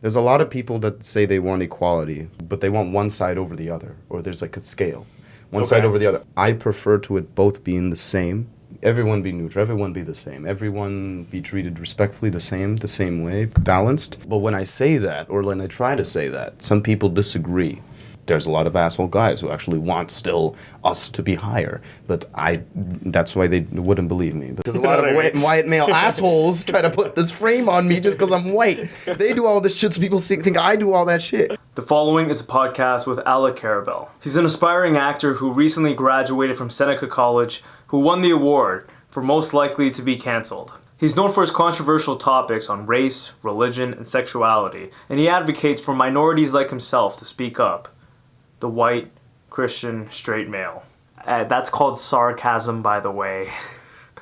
There's a lot of people that say they want equality, but they want one side over the other, or there's like a scale. One side over the other. I prefer to it both being the same. Everyone be neutral. Everyone be the same. Everyone be treated respectfully the same way, balanced. But when I say that, or when I try to say that, some people disagree. There's a lot of asshole guys who actually want still us to be higher. But that's why they wouldn't believe me. Because a lot of white male assholes try to put this frame on me just because I'm white. They do all this shit so people think I do all that shit. The following is a podcast with Alec Karabal. He's an aspiring actor who recently graduated from Seneca College, who won the award for Most Likely to be Cancelled. He's known for his controversial topics on race, religion, and sexuality, and he advocates for minorities like himself to speak up. The white, Christian, straight male. That's called sarcasm, by the way.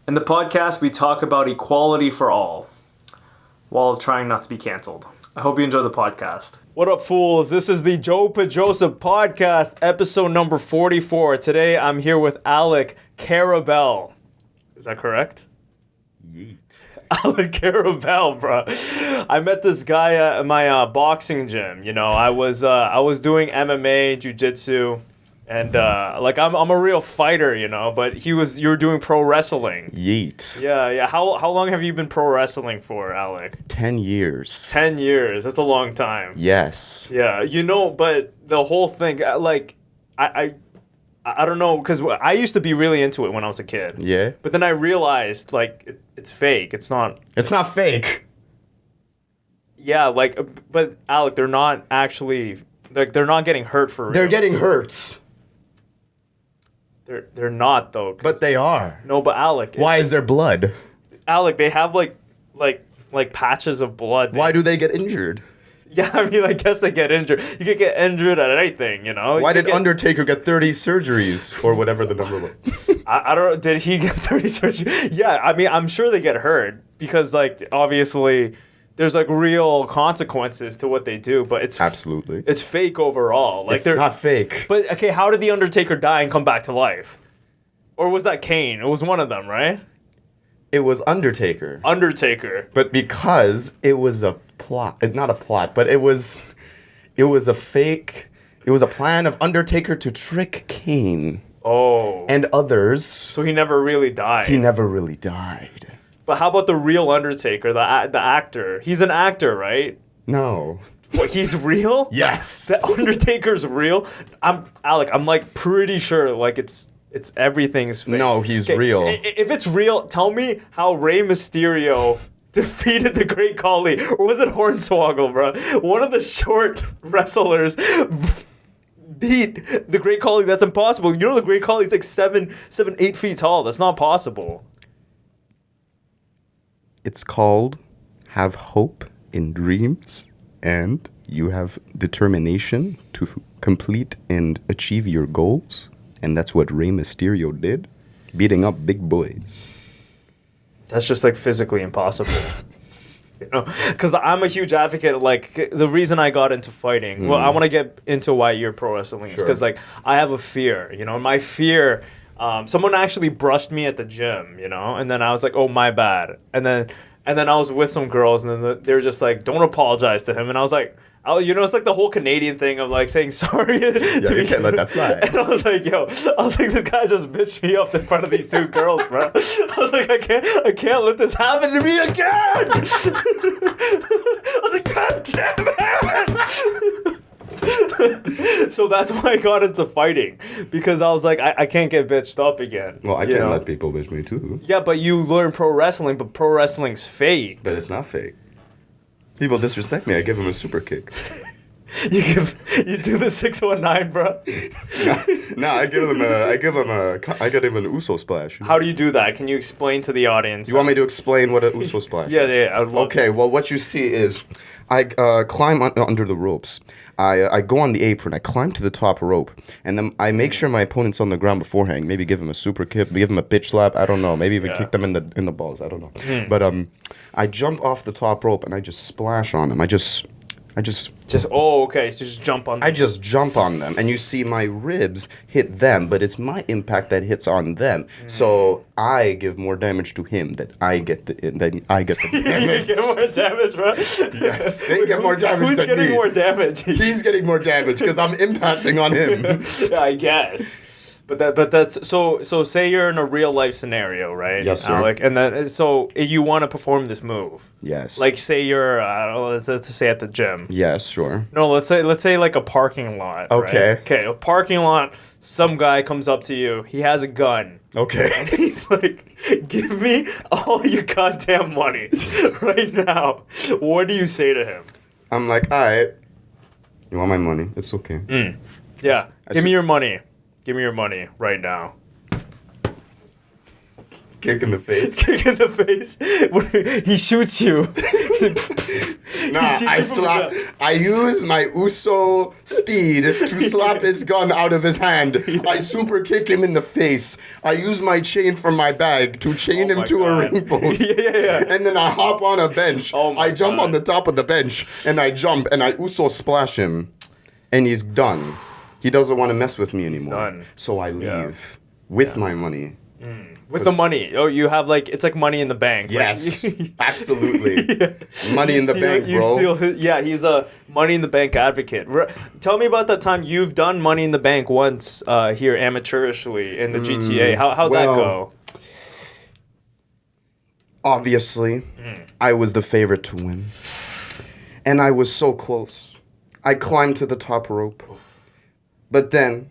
In the podcast, we talk about equality for all, while trying not to be canceled. I hope you enjoy the podcast. What up, fools? This is the Joe Pedrosa podcast, episode number 44. Today, I'm here with Alec Karabal. Is that correct? Yeet. Alec Karabal, bro. I met this guy at my boxing gym. You know, I was doing MMA, jiu-jitsu, and I'm a real fighter, you know. But you were doing pro wrestling. Yeet. Yeah. How long have you been pro wrestling for, Alec? 10 years. 10 years. That's a long time. Yes. Yeah. You know, but the whole thing, I don't know, because I used to be really into it when I was a kid. Yeah. But then I realized, it's fake. It's not fake. Yeah, but Alec, they're not actually, they're not getting hurt for real. They're getting hurt. They're not, though. But they are. No, but Alec. Why is there blood? Alec, they have, like patches of blood. Why do they get injured? Yeah, I mean, I guess they get injured. You could get injured at anything, you know? Why did Undertaker get 30 surgeries? Or whatever the number was. I don't know. Did he get 30 surgeries? Yeah, I mean, I'm sure they get hurt. Because, obviously, there's, real consequences to what they do. But it's... Absolutely. It's fake overall. It's not fake. But, okay, how did The Undertaker die and come back to life? Or was that Kane? It was one of them, right? It was Undertaker. But because it was a plot, not a plot, but it was a fake, it was a plan of Undertaker to trick Kane. Oh. And others. So he never really died. But how about the real Undertaker, the actor? He's an actor, right? No. What, he's real? Yes. The Undertaker's real? Alec, I'm pretty sure it's everything's fake. No, he's real. If it's real, tell me how Rey Mysterio defeated the Great Khali. Or was it Hornswoggle, bro? One of the short wrestlers beat the Great Khali. That's impossible. You know the Great Khali is 8 feet tall. That's not possible. It's called have hope in dreams, and you have determination to complete and achieve your goals. And that's what Rey Mysterio did, beating up big boys. That's just physically impossible. You know, because I'm a huge advocate. The reason I got into fighting. Well, I want to get into why you're pro wrestling. Is because I have a fear. You know, my fear. Someone actually brushed me at the gym. You know, and then I was like, oh, my bad. And then I was with some girls, and then they were just like, don't apologize to him. And I was like. It's the whole Canadian thing of saying sorry. Yeah, you can't let that slide. And I was like, this guy just bitched me up in front of these two girls, bro. I was like, I can't let this happen to me again. I was like, God damn it. So that's why I got into fighting, because I was like, I can't get bitched up again. Well, I can't let people bitch me too. Yeah, but you learn pro wrestling, but pro wrestling's fake. But it's not fake. People disrespect me. I give them a super kick. You do the 619, bro. No, I give them an Uso splash. How do you do that? Can you explain to the audience? You want me to explain what an Uso splash is? Yeah. I'd love to. Well, what you see is I climb under the ropes. I go on the apron. I climb to the top rope, and then I make sure my opponent's on the ground beforehand. Maybe give him a super kick, give him a bitch slap. I don't know. Maybe even kick them in the balls. I don't know. But I jump off the top rope and I just splash on them. I just I just okay. So just jump on them. I just jump on them, and you see my ribs hit them, but it's my impact that hits on them. So I give more damage to him than I get the damage. You get more damage, bro. Yes, they get more damage Who's than getting me. more damage? He's getting more damage because I'm impacting on him. Yeah, I guess. But that's so say you're in a real life scenario, right? Yes, sir. Alec, and then so you want to perform this move. Yes. Like say you're let's say at the gym. Yes, sure. No, let's say like a parking lot. Okay. Right? Okay, a parking lot. Some guy comes up to you. He has a gun. Okay. He's like, "Give me all your goddamn money right now." What do you say to him? I'm like, all right. You want my money? It's okay. Yeah, give me your money. Give me your money right now. Kick in the face. Kick in the face. He shoots you. Nah, I use my Uso speed to slap his gun out of his hand. I super kick him in the face. I use my chain from my bag to chain him to a ring post. Yeah. And then I hop on a bench. I jump on the top of the bench and I jump and I Uso splash him. And he's done. He doesn't want to mess with me anymore. Done. So I leave with my money. With the money. Oh, you have it's like money in the bank. Yes, Like, absolutely. Money in the bank, bro. He's a money in the bank advocate. Tell me about that time you've done money in the bank once here amateurishly in the GTA. How'd that go? Obviously, I was the favorite to win. And I was so close. I climbed to the top rope. But then,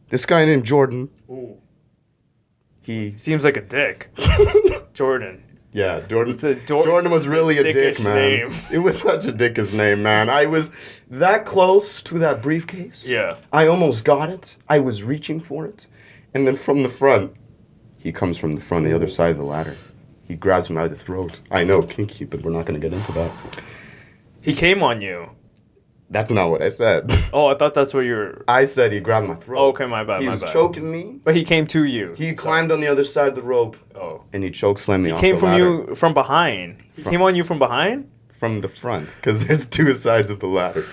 this guy named Jordan, he... Seems like a dick. Jordan. Yeah, Jordan. Jordan Jordan was really a dick, man. Name. It was such a dickish name, man. I was that close to that briefcase. Yeah. I almost got it. I was reaching for it. And then from the front, he comes from the front, the other side of the ladder. He grabs me by the throat. I know, kinky, but we're not going to get into that. He came on you. That's not what I said. Oh, I thought that's what you were... I said he grabbed my throat. Oh, okay, my bad, He my was bad. choking me. But he came to you. He climbed on the other side of the rope. Oh. And he choke slammed me off the Came from ladder. you from behind. He came on you from behind? From the front, because there's two sides of the ladder.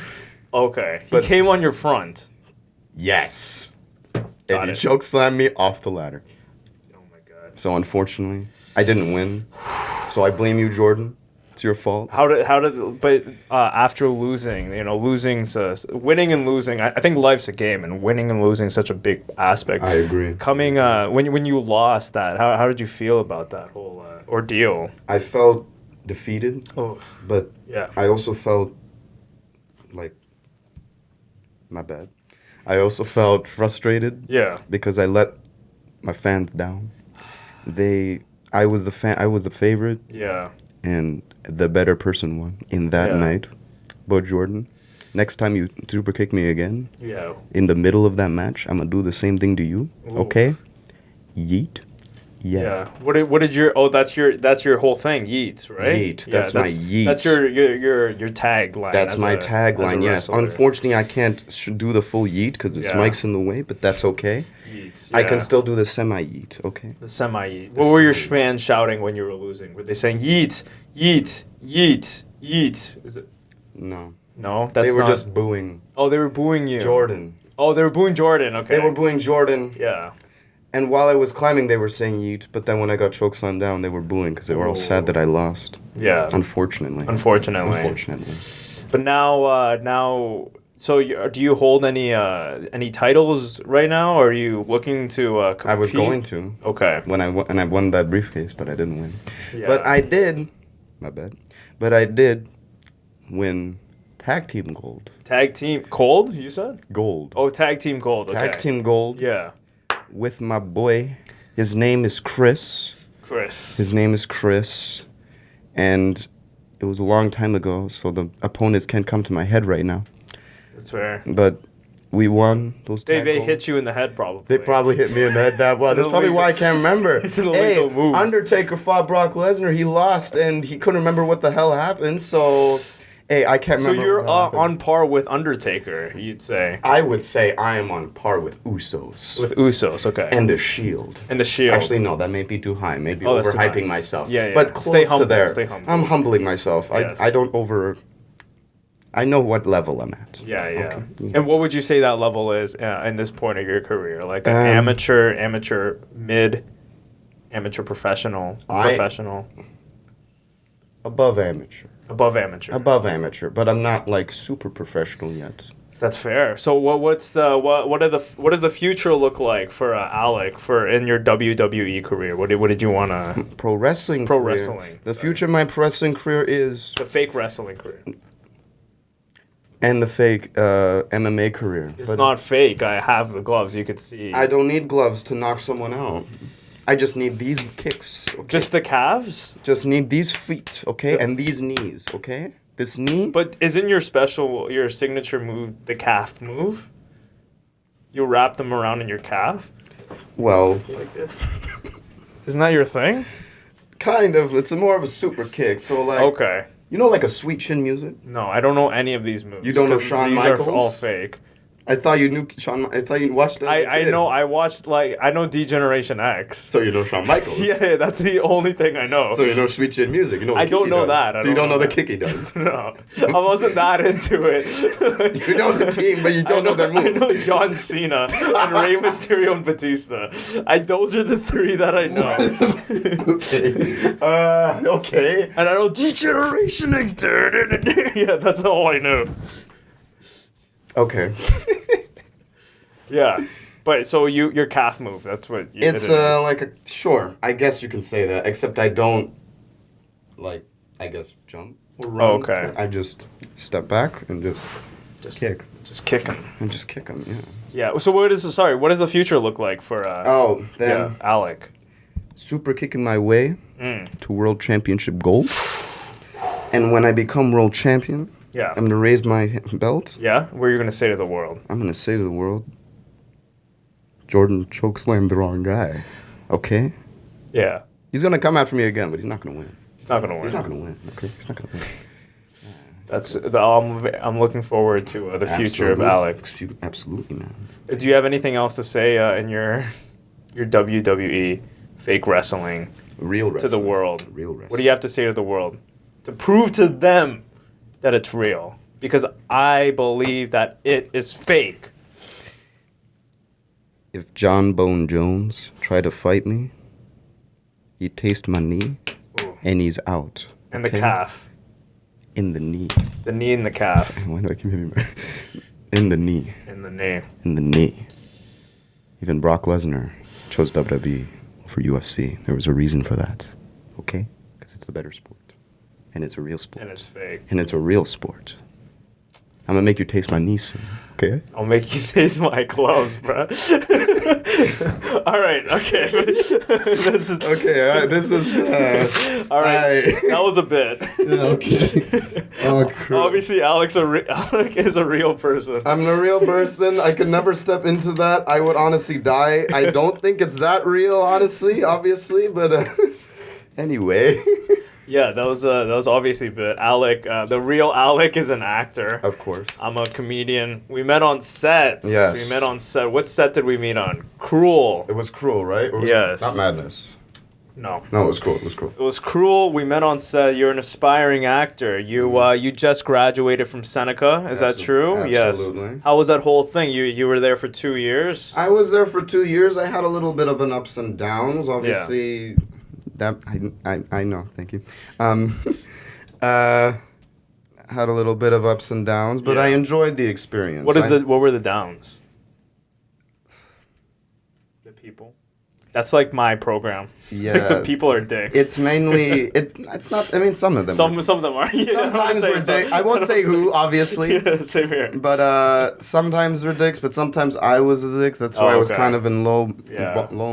Okay. But- he came on your front. Yes. Got And he it. choke slammed me off the ladder. Oh my god. So unfortunately, I didn't win. So I blame you, Jordan. It's your fault. But after losing, winning and losing, I think life's a game, and winning and losing is such a big aspect. I agree. Coming, when you lost that, how did you feel about that whole ordeal? I felt defeated, Oh, but yeah. I also felt like, my bad. I also felt frustrated. Yeah. Because I let my fans down. I was the favorite. Yeah. And the better person won in that night. But Jordan, next time you super kick me again, Yeah. in the middle of that match, I'm gonna do the same thing to you. Oof. Okay? Yeet. Yeah. What did your that's your whole thing, yeets, right? Yeet. That's my yeet. That's your tagline. That's as my a tagline, yes. wrestler. Unfortunately, I can't do the full yeet because this Yeah. mic's in the way, but that's okay. Yeets, I can yeah. still do the semi-yeet, okay? The semi-yeet. What were your fans shouting when you were losing? Were they saying yeet, yeet, yeet, yeet? Is it? No. No, that's They were not. just booing Oh, they were booing you. Jordan. Oh, they were booing Jordan. Okay. They were booing Jordan. Yeah. And while I was climbing, they were saying yeet, but then when I got chokeslammed down, they were booing because they were all sad that I lost. Yeah. Unfortunately. Unfortunately. But now. So do you hold any titles right now? Or are you looking to compete? I was going to. Okay. When I won that briefcase, but I didn't win. Yeah. But I did. My bad. But I did win tag team gold. Tag team gold, you said? Gold. Oh, tag team gold. Okay. Tag team gold. Yeah. With my boy. His name is Chris. His name is Chris. And it was a long time ago, so the opponents can't come to my head right now. That's fair. But we won those tag They gold. hit you in the head probably. They probably hit me in the head that well. That's probably why I can't remember. It's an illegal move. Undertaker fought Brock Lesnar. He lost, and he couldn't remember what the hell happened. So, I can't So remember. you're what happened. on par with Undertaker, you'd say. I would say I am on par with Usos. With Usos, okay. And the Shield. And the Shield. Actually, no, that may be too high. Maybe Oh, that's too overhyping high. myself. Yeah. But Stay close humble, to there. stay humble. I'm humbling myself. Yes. I don't over. I know what level I'm at. Yeah, yeah. Okay. And what would you say that level is in this point of your career? Like an amateur, mid, amateur professional, professional, Above amateur. above amateur. Above amateur, but I'm not like super professional yet. That's fair. So what does the future look like for Alec for in your WWE career? What did you want to Pro wrestling. Pro career. wrestling. The future of my pro wrestling career is the fake wrestling career? and the fake MMA career. It's But not fake. I have the gloves. You could see. I don't need gloves to knock someone out. I just need these kicks. Okay? Just the calves? Just need these feet, okay, and these knees, okay. This knee. But isn't your signature move the calf move? You wrap them around in your calf? Well, Like this? Isn't that your thing? kind of. It's more of a super kick. So like, Okay. you know, like a sweet chin music. No, I don't know any of these moves. You don't know 'cause Shawn these Michaels? are all fake. I thought you knew Shawn. I thought you watched it. As a I kid. know. I watched I know D-Generation X. So you know Shawn Michaels. Yeah, that's the only thing I know. So you know sweet chin music. You know. What I don't kick he know does. that. I So you don't don't know know the kick he does. No, I wasn't that into it. You know the team, but you don't know their moves. I know John Cena and Rey Mysterio and Batista. Those are the three that I know. Okay. Okay. And I know D-Generation X. Yeah, that's all I know. Okay. Yeah, but so your calf move. That's what It's it is. like a sure. I guess you can say that. Except I don't like. I guess jump or run. Oh, okay. I just step back and just kick Just kick him. and just kick them. Yeah. Yeah. So what does the future look like for Oh, then Alec? super kicking my way to world championship gold. And when I become world champion, Yeah. I'm gonna raise my belt. Yeah. What are you gonna say to the world? I'm gonna say to the world, Jordan chokeslammed the wrong guy. Okay? Yeah. He's gonna come after me again, but he's not gonna win. He's not gonna win. He's not gonna win. Okay? He's not gonna win. I'm looking forward to the future of Alec. Absolutely, man. Do you have anything else to say in your WWE fake wrestling Real to wrestling. the world? Real wrestling. What do you have to say to the world to prove to them that it's real? Because I believe that it is fake. If John Bone Jones tried to fight me, he'd taste my knee, Ooh. and he's out. And the okay? calf. In the knee. The knee and the calf. Why do I keep hitting my... In the knee. In the knee. In the knee. Even Brock Lesnar chose WWE for UFC. There was a reason for that. Okay? Because it's a better sport. And it's a real sport. And it's fake. And it's a real sport. I'm going to make you taste my knee soon. Okay? I'll make you taste my gloves, bro. All right, okay. This is Okay, this is... all right. That was a bit. okay. Oh, crap. Obviously, Alec is a real person. I'm a real person. I could never step into that. I would honestly die. I don't think it's that real, honestly, obviously, but anyway. Yeah, that was obviously a bit. Alec, the real Alec is an actor. Of course. I'm a comedian. We met on set. Yes. We met on set. What set did we meet on? Cruel. It was Cruel, right? Or was Yes. Not Madness. No. No, it was Cruel. It was Cruel. It was Cruel. We met on set. You're an aspiring actor. You just graduated from Seneca. Is that true? Absolutely. Yes. How was that whole thing? You were there for 2 years. I was there for 2 years. I had a little bit of an ups and downs. Obviously, that I know. Thank you. Had a little bit of ups and downs, but I Yeah. enjoyed the experience. What were the downs? The people. That's like my program. Yeah. Like the people are dicks. It's mainly it's not. I mean, some of them. some of them are. Yeah, Sometimes we're dicks. I won't say who, obviously. Yeah, same here. But sometimes we're dicks, but sometimes I was the dicks. That's why I was okay. kind of in low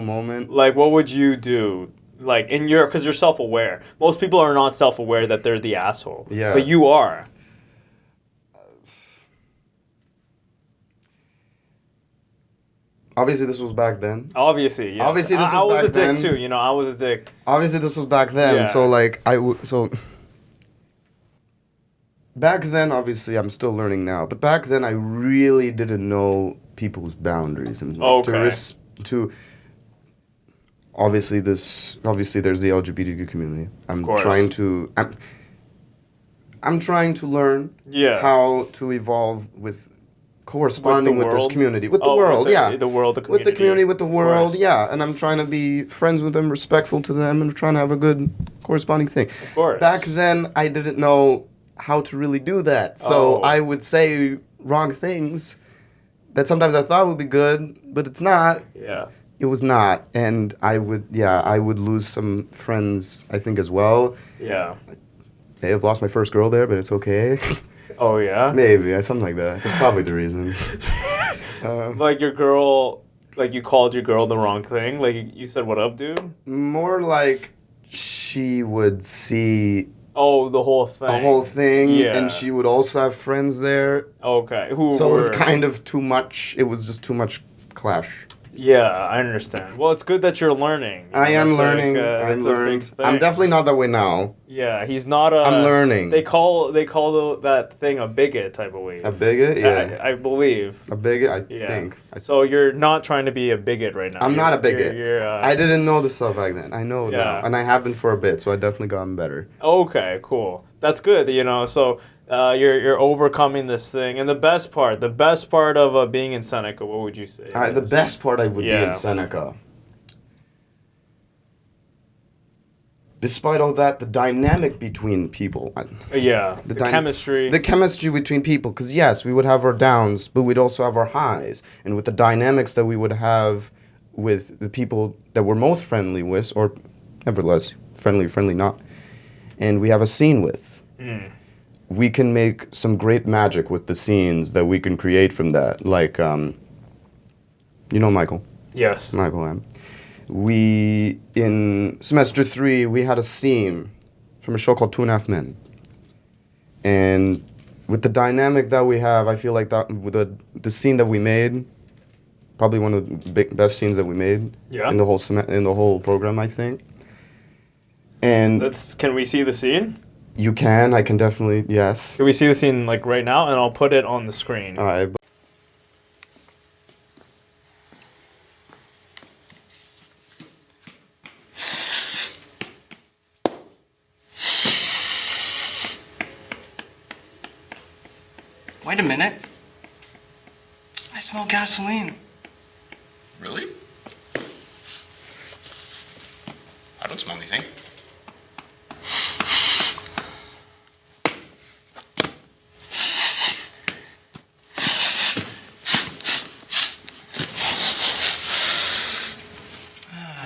moment. Like, what would you do? Like, because you're self-aware. Most people are not self-aware that they're the asshole. Yeah. But you are. Obviously, this was back then. Obviously, yeah. Obviously, this I was was back a dick then. too. You know, I was a dick. Obviously, this was back then. Yeah. So like back then, obviously, I'm still learning now. But back then, I really didn't know people's boundaries and Okay. to. Obviously, there's the LGBTQ community. I'm course. trying to. I'm trying to learn how to evolve with corresponding with this community, with the world, the world, the community. With the community, with the world, and I'm trying to be friends with them, respectful to them, and trying to have a good corresponding thing. Of course. Back then, I didn't know how to really do that, so I would say wrong things that sometimes I thought would be good, but it's not. Yeah. It was not, and I would lose some friends, I think, as well. Yeah. I have lost my first girl there, but it's okay. Oh, yeah? Maybe, something like that. That's probably the reason. Like your girl, like you called your girl the wrong thing? Like you said, what up, dude? More like she would see... Oh, the whole thing. The whole thing, yeah. And she would also have friends there. Okay. It was kind of too much. It was just too much clash. Yeah, I understand. Well, it's good that you're learning. I am learning. I'm learning. I'm definitely not that way now. Yeah, he's not a... I'm learning. They call that thing a bigot, I believe. A bigot? Yeah. I believe. A bigot? I think. So you're not trying to be a bigot right now. I'm not a bigot. You're, I didn't know the stuff back then. I know now. And I have been for a bit, so I definitely gotten better. Okay, cool. That's good, so... you're overcoming this thing, and the best part of being in Seneca, what would you say? The best part would be in Seneca. Despite all that, the dynamic between people. The chemistry. The chemistry between people, because yes, we would have our downs, but we'd also have our highs, and with the dynamics that we would have with the people that we're most friendly with, or nevertheless friendly not, and we have a scene with. We can make some great magic with the scenes that we can create from that. Like, Michael? Yes. Michael M. In semester 3, we had a scene from a show called 2.5 Men. And with the dynamic that we have, I feel like that with the scene that we made, probably one of the best scenes that we made in the whole program, I think. And can we see the scene? You can. I can definitely. Yes. Can we see the scene like right now? And I'll put it on the screen. All right. Wait a minute. I smell gasoline. Really? I don't smell anything.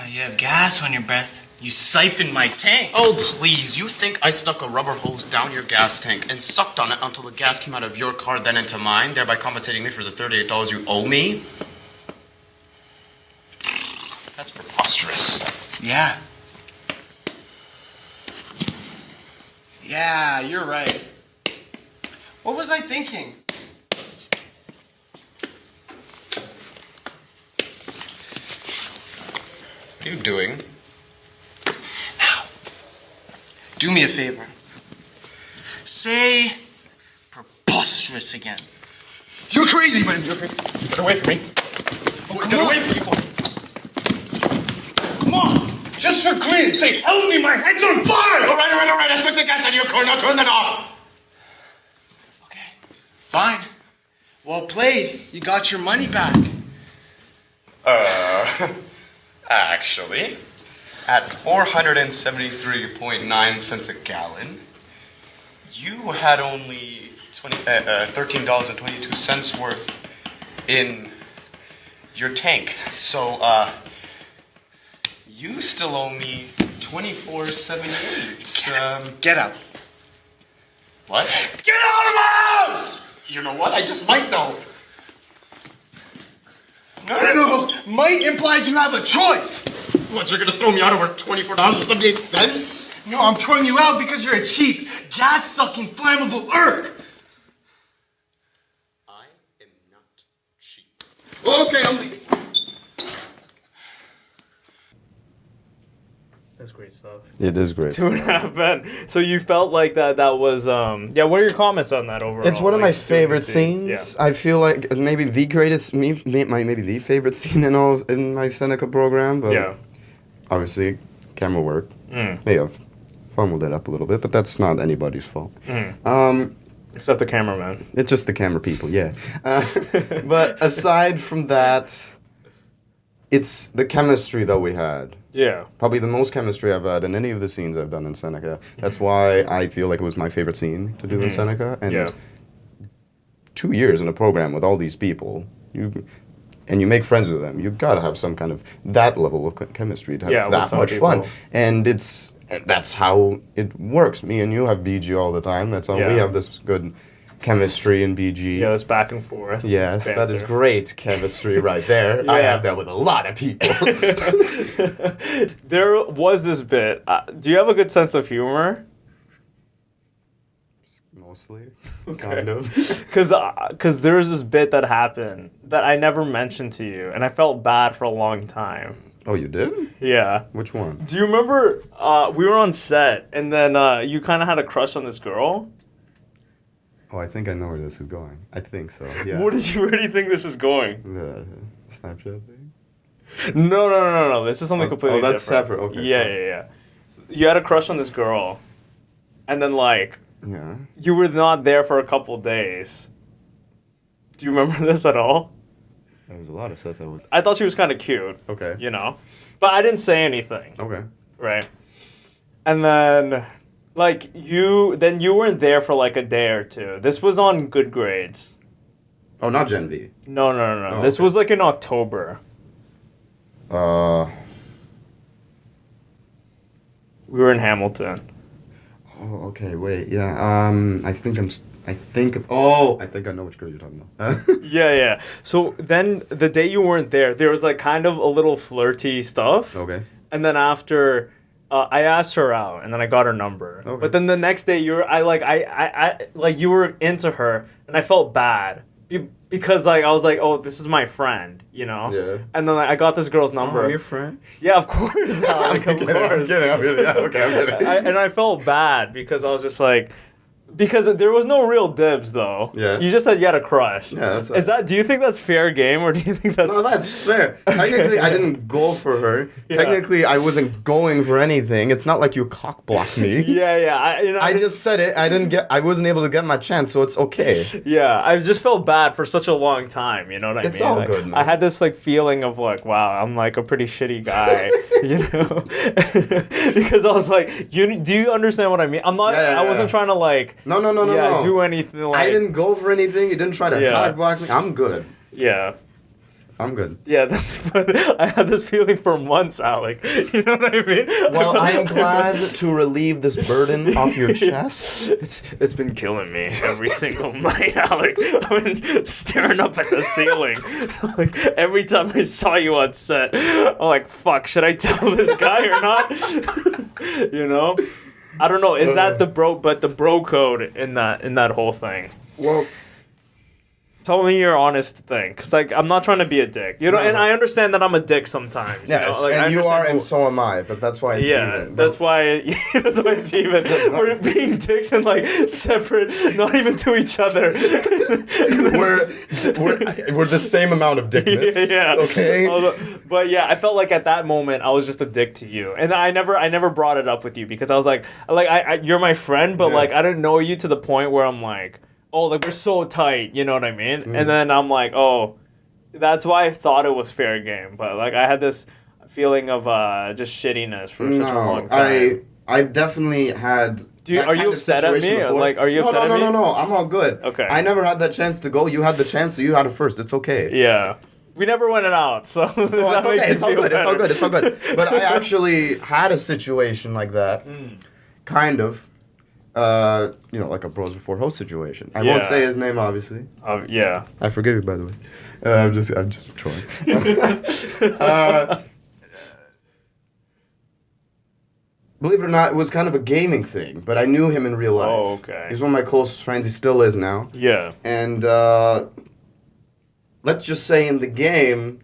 You have gas on your breath. You siphoned my tank. Oh, please. You think I stuck a rubber hose down your gas tank and sucked on it until the gas came out of your car, then into mine, thereby compensating me for the $38 you owe me? That's preposterous. Yeah. Yeah, you're right. What was I thinking? What are you doing? Now, do me a favor. Say preposterous again. You're crazy, man. You're crazy. Get away from me. Get away from me, boy. Come on. Just for grin, say, help me, my head's on fire! All right. I took the gas out of your car. Now turn that off. Okay, fine. Well played. You got your money back. Actually, at 473.9 cents a gallon, you had only $13.22 worth in your tank. So, you still owe me $24.78. Get up. What? Get out of my house! You know what? I just might though. No. Might implies you have a choice. What, you're gonna throw me out over $24.78? No, I'm throwing you out because you're a cheap, gas-sucking, flammable irk. I am not cheap. Okay, I'm leaving. That's great stuff. It is great. 2.5 Men. So you felt like that was what are your comments on that overall? It's one of my favorite scenes. I feel like maybe the greatest, maybe the favorite scene in my Seneca program. But obviously, camera work. May have fumbled it up a little bit, but that's not anybody's fault. Except the cameraman. It's just the camera people, yeah. But aside from that, it's the chemistry that we had. Yeah. Probably the most chemistry I've had in any of the scenes I've done in Seneca. That's why I feel like it was my favorite scene to do in Seneca. And 2 years in a program with all these people, you make friends with them. You gotta have some kind of that level of chemistry to have that much fun. And that's how it works. Me and you have BG all the time. That's how we have this good chemistry in BG. Yeah, this back and forth. Yes, that is great chemistry right there. I have that with a lot of people. There was this bit. Do you have a good sense of humor? Mostly, kind of. Because there was this bit that happened that I never mentioned to you, and I felt bad for a long time. Oh, you did? Yeah. Which one? Do you remember we were on set, and then you kind of had a crush on this girl? Oh, I think I know where this is going. I think so, yeah. Where do you think this is going? The Snapchat thing? No. This is something completely different. Oh, that's separate. Okay. Yeah. So you had a crush on this girl, and then, like, yeah. you were not there for a couple days. Do you remember this at all? There was a lot of sets I would... I thought she was kind of cute. Okay. You know? But I didn't say anything. Okay. Right. And then, like, you weren't there for, like, a day or two. This was on Good Grades. Oh, not Gen V. No. Oh, this was, like, in October. We were in Hamilton. Oh, okay, wait, yeah, I think I know which girl you're talking about. Yeah. So then the day you weren't there was like kind of a little flirty stuff. Okay. And then after, I asked her out, and then I got her number. Okay. But then the next day you were into her, and I felt bad because like I was like, oh, this is my friend, you know. Yeah. And then I got this girl's number. Oh, I'm your friend? Yeah, of course. Alec, of course. I'm kidding. Yeah, okay, I'm kidding. And I felt bad because I was just like, because there was no real dibs though. Yeah. You just said you had a crush. Yeah, that's do you think that's fair game, or do you think that's... No, that's fair. Technically, I didn't go for her. Yeah. Technically, I wasn't going for anything. It's not like you cock-blocked me. Yeah. I just said it. I wasn't able to get my chance, so it's okay. Yeah, I just felt bad for such a long time, you know what I mean? It's all like, good, man. I had this like feeling of like, wow, I'm like a pretty shitty guy, you know? Because I was like, do you understand what I mean? I'm not, I wasn't trying to like... No. do anything like... I didn't go for anything. You didn't try to cock-block me. I'm good. Yeah. I'm good. Yeah, but I had this feeling for months, Alec. You know what I mean? Well, I am glad to relieve this burden off your chest. It's been killing me every single night, Alec. I've been staring up at the ceiling. Like every time I saw you on set, I'm like, fuck, should I tell this guy or not? You know? I don't know. Is that the bro code in that whole thing? Well, tell me your honest thing, because like I'm not trying to be a dick, you know. And I understand that I'm a dick sometimes. Yes, you know? Like, and you are, and so am I. But that's why it's even. That's why it's even. We're being dicks and like separate, not even to each other. we're the same amount of dickness. Yeah. Okay. But yeah, I felt like at that moment I was just a dick to you, and I never brought it up with you because I was like you're my friend, but like I didn't know you to the point where I'm like, oh, like we're so tight, you know what I mean? And then I'm like, oh, that's why I thought it was fair game, but like I had this feeling of just shittiness for such a long time. I definitely had. Are you upset at me? Before. Like, are you upset at me? No. I'm all good. Okay. I never had that chance to go. You had the chance, so you had it first. It's okay. Yeah. We never went it out, so it's okay. It's all good. But I actually had a situation like that, kind of. Like a bros before host situation. I won't say his name, obviously. Yeah. I forgive you, by the way. I'm just trolling. Believe it or not, it was kind of a gaming thing, but I knew him in real life. Oh, okay. He's one of my closest friends. He still is now. Yeah. And let's just say in the game,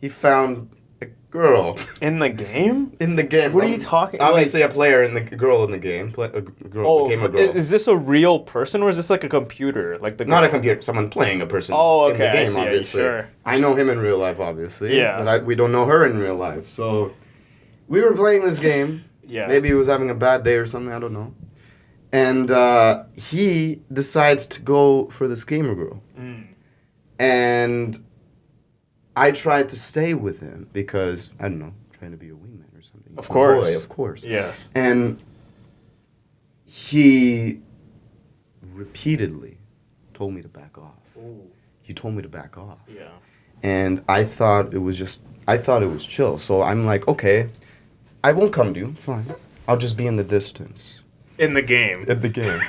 he found a girl. In the game? In the game. What are you talking? Obviously, a player in the girl in the game. A girl. Is this a real person or is this like a computer? Like the girl? Not a computer. Someone playing a person. Oh, okay. In the game, I see, obviously. sure. I know him in real life, obviously. Yeah. But we don't know her in real life. So we were playing this game. Yeah. Maybe he was having a bad day or something. I don't know. And he decides to go for this gamer girl. And I tried to stay with him because, I don't know, trying to be a wingman or something. Of course. Boy, of course. Yes. And he repeatedly told me to back off. Ooh. He told me to back off. Yeah. And I thought it was chill. So I'm like, okay, I won't come to you. Fine. I'll just be in the distance. In the game. In the game.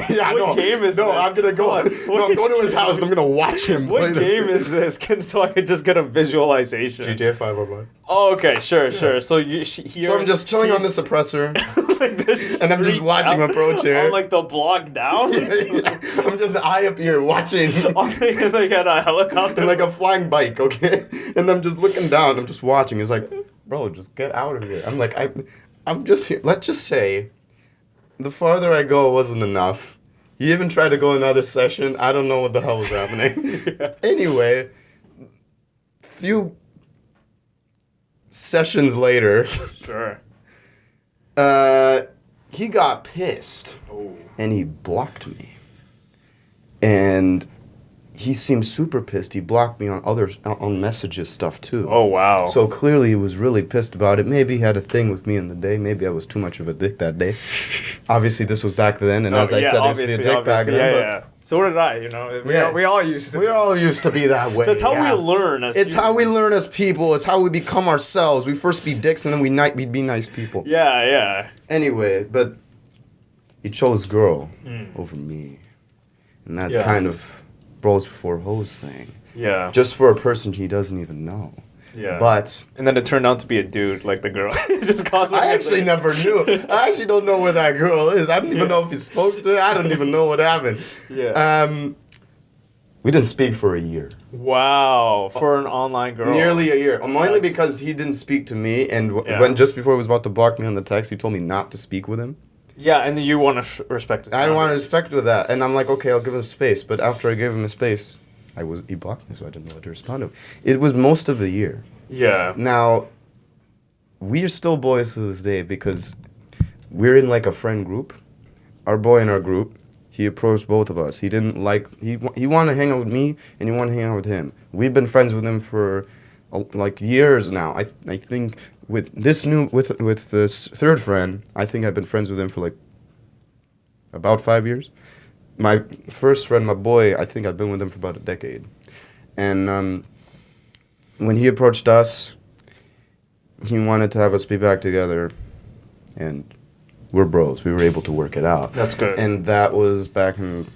Yeah, What game is no, this? I'm gonna go. No, I'm going to his house and I'm gonna watch him play What this. game is this? So I can just get a visualization. GTA 5 online. Oh, okay, sure. So So I'm just chilling on the suppressor, and I'm just watching him approach here. On like the block down. Yeah. I'm just eye up here watching. Like at a helicopter. And like a flying bike, okay? And I'm just looking down. I'm just watching. It's like, bro, just get out of here. I'm like, I'm just here. Let's just say, the farther I go wasn't enough. He even tried to go another session. I don't know what the hell was happening. Yeah. Anyway, few sessions later, Sure. he got pissed. Oh. And he blocked me. And he seemed super pissed. He blocked me on messages stuff too. Oh, wow. So clearly he was really pissed about it. Maybe he had a thing with me in the day. Maybe I was too much of a dick that day. Obviously this was back then, and as I said, I used to be a dick back then. Yeah. So did I, you know. We all used to. We all used to be that way. That's how yeah. we learn. It's how we learn as people. It's how we become ourselves. We first be dicks, and then we'd be nice people. Yeah. Anyway, but he chose girl over me. And that kind of bros before hoes thing. Yeah. Just for a person he doesn't even know. Yeah. But and then it turned out to be a dude, like the girl. Just constantly. I actually never knew. I actually don't know where that girl is. I don't even know if he spoke to her. I don't even know what happened. Yeah. We didn't speak for a year. Wow. For an online girl. Nearly a year. Mainly because he didn't speak to me, and when just before he was about to block me on the text, he told me not to speak with him. Yeah, and you want to respect his I want to boundaries. respect with that, and I'm like, okay, I'll give him space. But after I gave him space, he blocked me, so I didn't know what to respond to. It was most of a year. Yeah. Now, we are still boys to this day because we're in like a friend group. Our boy in our group, he approached both of us. He didn't like he wanted to hang out with me, and he wanted to hang out with him. We've been friends with him for like years now. I think. With this third friend, I think I've been friends with him for like about 5 years. My first friend, my boy, I think I've been with him for about a decade. And when he approached us, he wanted to have us be back together, and we're bros. We were able to work it out. That's good. And that was back in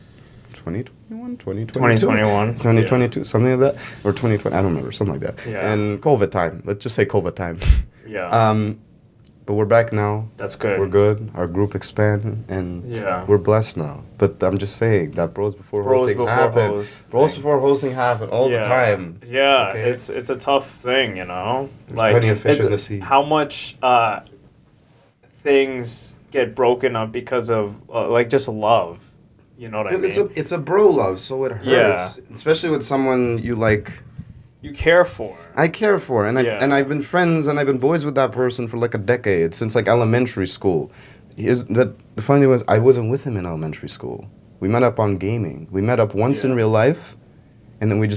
2021, 2021. 2022, something like that, or 2020. I don't remember, something like that. Yeah. And COVID time. Let's just say COVID time. Yeah. But we're back now. That's good. We're good. Our group expanded, and we're blessed now. But I'm just saying that bros before hoes things happen. Bros before hoes thing happen all the time. Yeah, Okay? it's a tough thing, you know. There's plenty of fish in the sea. How much things get broken up because of like just love. You know what I mean? It's a bro love, so it hurts. Yeah. Especially with someone you like. You care for. I care for, and I've been friends and I've been boys with that person for like a decade, since like elementary school. The funny thing was, I wasn't with him in elementary school. We met up on gaming. We met up once in real life, and then we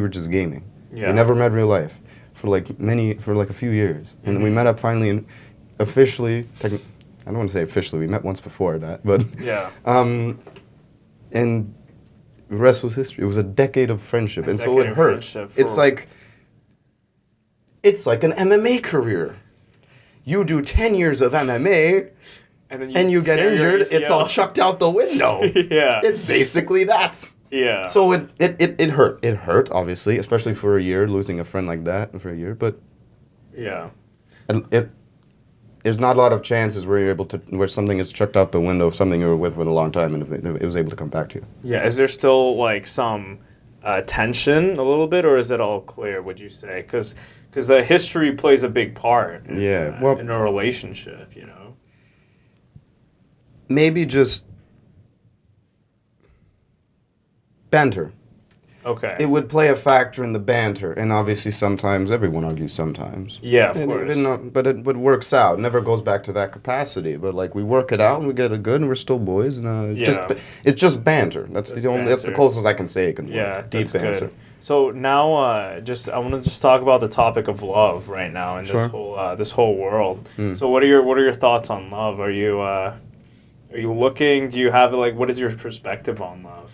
were just gaming. Yeah. We never met real life for like a few years, and then we met up finally and officially. I don't want to say officially. We met once before that, but Yeah. And the rest was history. It was a decade of friendship, and so it hurts. It's like an MMA career. You do 10 years of MMA, and you get injured. It's all chucked out the window. Yeah. It's basically that. Yeah. So it hurt. It hurt, obviously, especially for a year, losing a friend like that for a year. But yeah. There's not a lot of chances where something is chucked out the window of something you were with for a long time and it was able to come back to you. Yeah. Is there still like some tension a little bit, or is it all clear? Would you say? Because the history plays a big part. In a relationship, you know. Maybe just banter. Okay. it would play a factor in the banter, and obviously sometimes everyone argues sometimes. Yeah, of And course. but it works out. It never goes back to that capacity. But like we work it out and we get it good, and we're still boys. And Yeah. it's just banter. That's Just the only. That's the banter. closest I can say it can work. Yeah, Deep that's banter. good. So now, I want to just talk about the topic of love right now in Sure. this whole world. So what are your thoughts on love? Are you looking? Do you have like what is your perspective on love?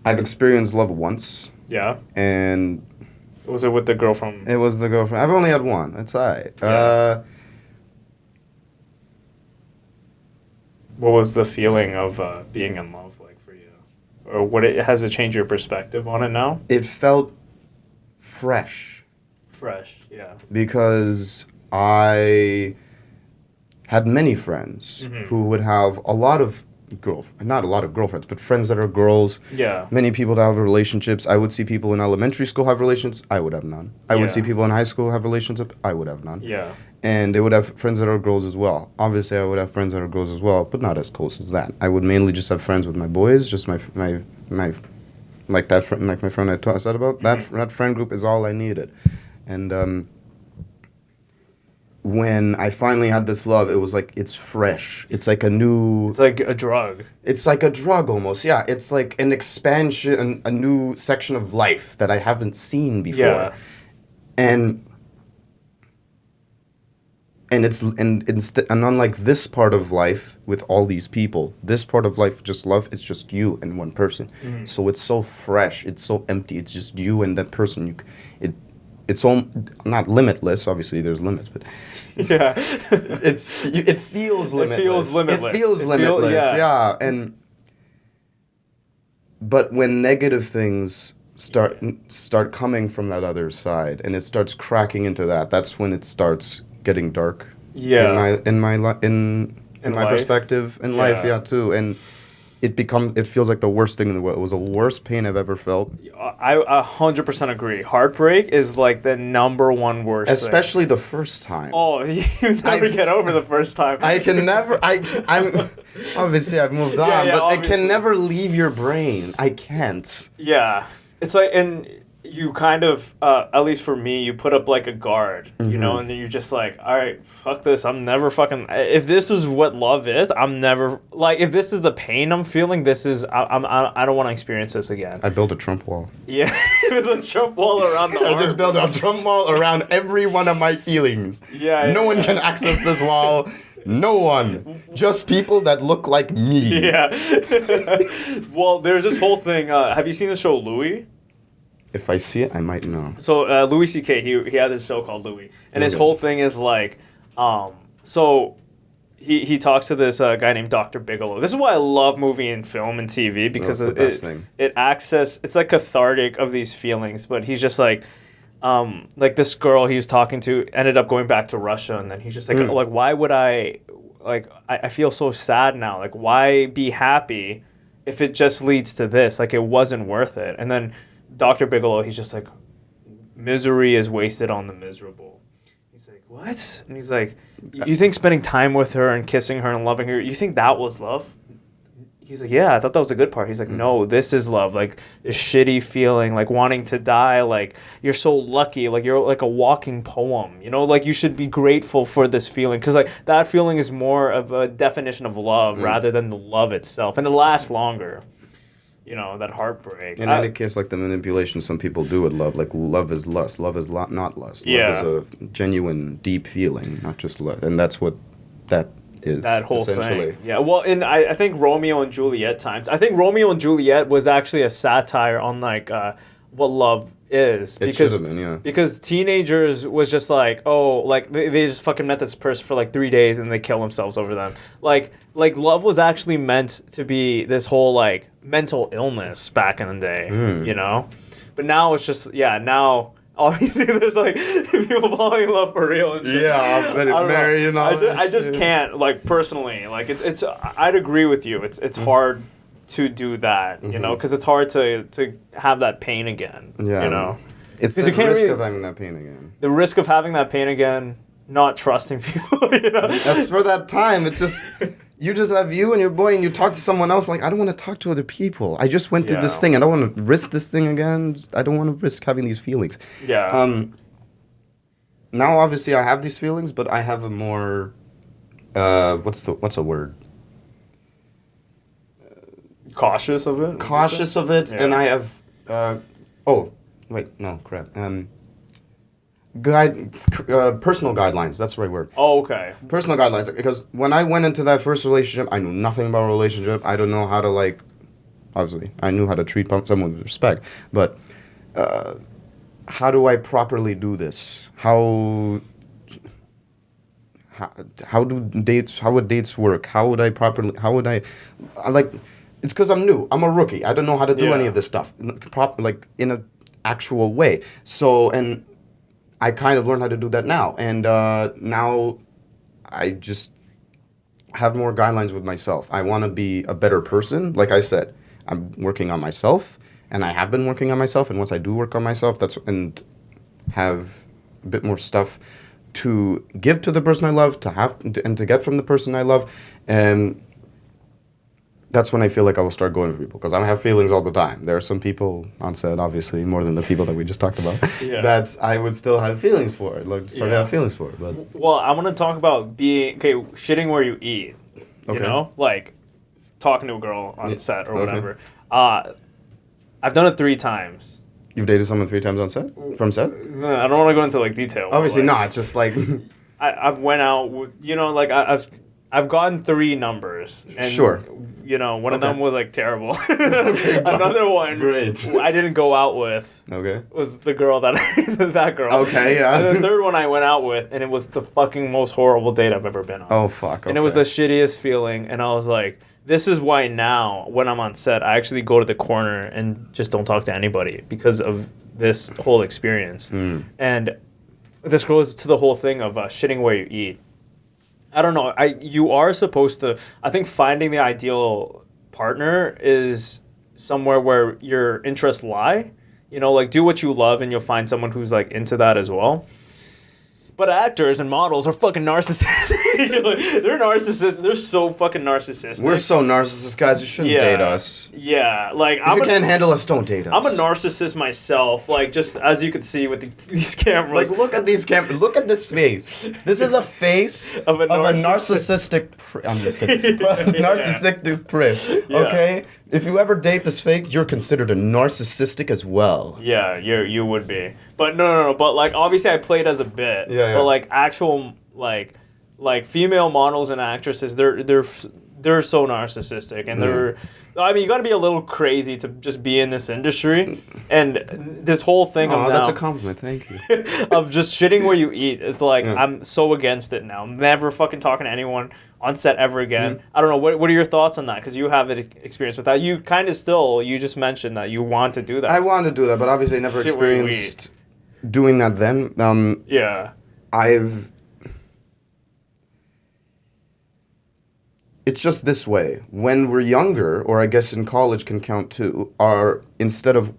I've experienced love once, Yeah, and was it with the girl from? it was the girlfriend. I've only had one. It's alright. Yeah. What was the feeling of being in love like for you, or has it changed your perspective on it now? It felt fresh Fresh, yeah. because I had many friends who would have a lot of not a lot of girlfriends, but friends that are girls. Yeah. Many people that have relationships. I would see people in elementary school have relationships. I would have none. I would see Yeah. people in high school have relationships. I would have none. Yeah. And they would have friends that are girls as well. Obviously, I would have friends that are girls as well, but not as close as that. I would mainly just have friends with my boys, just my like that friend, like my friend I said about that friend group is all I needed. And when I finally had this love, it was like it's fresh. It's like a new. It's like a drug. It's like a drug almost. Yeah, it's like an expansion, a new section of life that I haven't seen before. Yeah. And unlike this part of life with all these people, this part of life, just love, it's just you and one person. So it's so fresh, it's so empty. It's just you and that person. It's all not limitless. Obviously, there's limits, but Yeah. it feels limitless. It feels limitless. It feels limitless. Yeah. But when negative things start coming from that other side, and it starts cracking into that, that's when it starts getting dark. Yeah. In my life? perspective in life, Yeah. yeah, too, and it feels like the worst thing in the world. It was the worst pain I've ever felt. I 100% agree. Heartbreak is like the number one worst thing. Especially the first time. Oh, you never get over the first time. I can never. I'm obviously I've moved on, Yeah, but I obviously. can never leave your brain. I can't. Yeah. It's like, and you kind of, at least for me, you put up like a guard, you know, and then you're just like, all right, fuck this. I'm never fucking, if this is what love is, I'm never, like, if this is the pain I'm feeling, this is, I don't want to experience this again. I built a Trump wall. Yeah. The Trump wall around the I arm. just built a Trump wall around every one of my feelings. Yeah, No one yeah. can access this wall. No one. Just people that look like me. Yeah. Well, there's this whole thing. Have you seen the show Louis? If I see it, I might know. So Louis C.K. he had this show called Louis, and his Okay. whole thing is like, so he talks to this guy named Dr. Bigelow. This is why I love movie and film and TV because That's the best thing. It's like cathartic of these feelings. But he's just like this girl he was talking to ended up going back to Russia, and then he's just like why would I feel so sad now? Like why be happy if it just leads to this? Like it wasn't worth it. And then Dr. Bigelow, he's just like, misery is wasted on the miserable. He's like, what? And he's like, you think spending time with her and kissing her and loving her, you think that was love? He's like, yeah, I thought that was a good part. He's like, no, this is love. Like, this shitty feeling, like wanting to die, like, you're so lucky, like, you're like a walking poem, you know? Like, you should be grateful for this feeling. Because, like, that feeling is more of a definition of love rather than the love itself. And it lasts longer. You know, that heartbreak. In any case, like the manipulation some people do with love, like love is lust. Love is not lust. Yeah. Love is a genuine, deep feeling, not just love. And that's what that is. That whole essentially. thing. Yeah, well, I think Romeo and Juliet times. I think Romeo and Juliet was actually a satire on, like, what love is. It should have been, yeah. Because teenagers was just like, oh, like, they just fucking met this person for, like, 3 days and they kill themselves over them. Like love was actually meant to be this whole, like, mental illness back in the day, you know? But now it's just, now... Obviously, there's like people falling in love for real and shit. Yeah, but I don't know. married and all I just that. can't, like, personally. Like, it's I'd agree with you. It's hard to do that, you know, because it's hard to have that pain again. Yeah. You know, It's 'Cause the you can't risk really- of having that pain again. the risk of having that pain again, not trusting people. You know, That's for that time. It's just You just have you and your boy, and you talk to someone else. Like, I don't want to talk to other people. I just went through this thing. I don't want to risk this thing again. I don't want to risk having these feelings. Yeah. Now, obviously, I have these feelings, but I have a more, what's a word? Cautious of it? Cautious of it, Yeah. and I have, personal guidelines. That's the right word. Oh, okay. Personal guidelines, because when I went into that first relationship, I knew nothing about a relationship. I don't know how to, like, obviously, I knew how to treat someone with respect, but how do I properly do this? How would dates work? How would I like, it's because I'm new. I'm a rookie. I don't know how to do any of this stuff, like, in an actual way. So, and I kind of learned how to do that now. And now I just have more guidelines with myself. I want to be a better person. Like I said, I'm working on myself, and I have been working on myself. And once I do work on myself, and have a bit more stuff to give to the person I love, and to get from the person I love, and that's when I feel like I will start going for people, because I have feelings all the time. There are some people on set, obviously, more than the people that we just talked about, that I would still have feelings for. Like, start to have feelings for. But well, I want to talk about shitting where you eat. You know, like talking to a girl on set or whatever. I've done it 3 times. You've dated someone 3 times on set? From set? I don't want to go into like detail. Obviously like, not. Just like I've went out with, you know, like I've gotten 3 numbers. And, sure. You know, one of them was like terrible. Another one, great. I didn't go out with. Okay. Was the girl that girl. Okay, yeah. And the third one I went out with, and it was the fucking most horrible date I've ever been on. Oh fuck. Okay. And it was the shittiest feeling, and I was like, this is why now, when I'm on set, I actually go to the corner and just don't talk to anybody because of this whole experience. And this goes to the whole thing of shitting where you eat. I don't know. You are supposed to. I think finding the ideal partner is somewhere where your interests lie. You know, like do what you love, and you'll find someone who's like into that as well. But actors and models are fucking narcissists. They're narcissists. They're so fucking narcissistic. We're so narcissist, guys. You shouldn't date us. Yeah, like if you can't handle us, don't date us. I'm a narcissist myself. Like just as you can see with these cameras. Like look at these cameras. Look at this face. This is a face of a narcissistic. I'm just kidding. Narcissistic prick. Okay. If you ever date this fake, you're considered a narcissistic as well. Yeah, you would be. But no. But like obviously I played as a bit. Yeah. But like actual like female models and actresses, they're so narcissistic, and they're. I mean, you got to be a little crazy to just be in this industry, and this whole thing. Oh, that's a compliment. Thank you. Of just shitting where you eat. It's like I'm so against it now. I'm never fucking talking to anyone on set ever again. I don't know. What are your thoughts on that? Because you have experience with that. You kind of still. You just mentioned that you want to do that. I want to do that, but obviously I never experienced doing that then. It's just this way. When we're younger, or I guess in college can count too, instead of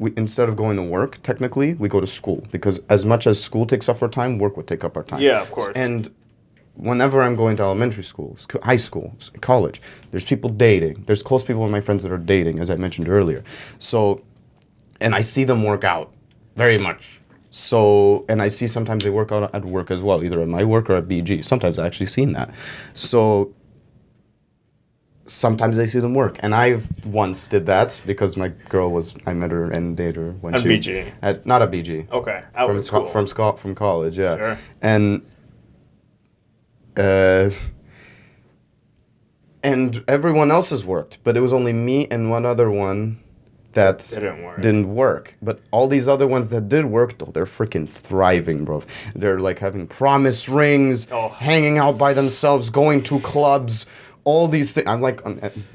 going to work, technically, we go to school. Because as much as school takes up our time, work would take up our time. Yeah, of course. And whenever I'm going to elementary school, high school, college, there's people dating. There's close people of my friends that are dating, as I mentioned earlier. So, and I see them work out very much. So, and I see sometimes they work out at work as well, either at my work or at BG. Sometimes I've actually seen that. So, sometimes I see them work. And I once did that because my girl I met her and dated her when she... BG? Not at BG. Okay. From college, yeah. Sure. And everyone else has worked, but it was only me and one other one that didn't work. But all these other ones that did work, though, they're freaking thriving, bro. They're like having promise rings, hanging out by themselves, going to clubs, all these things. I'm like,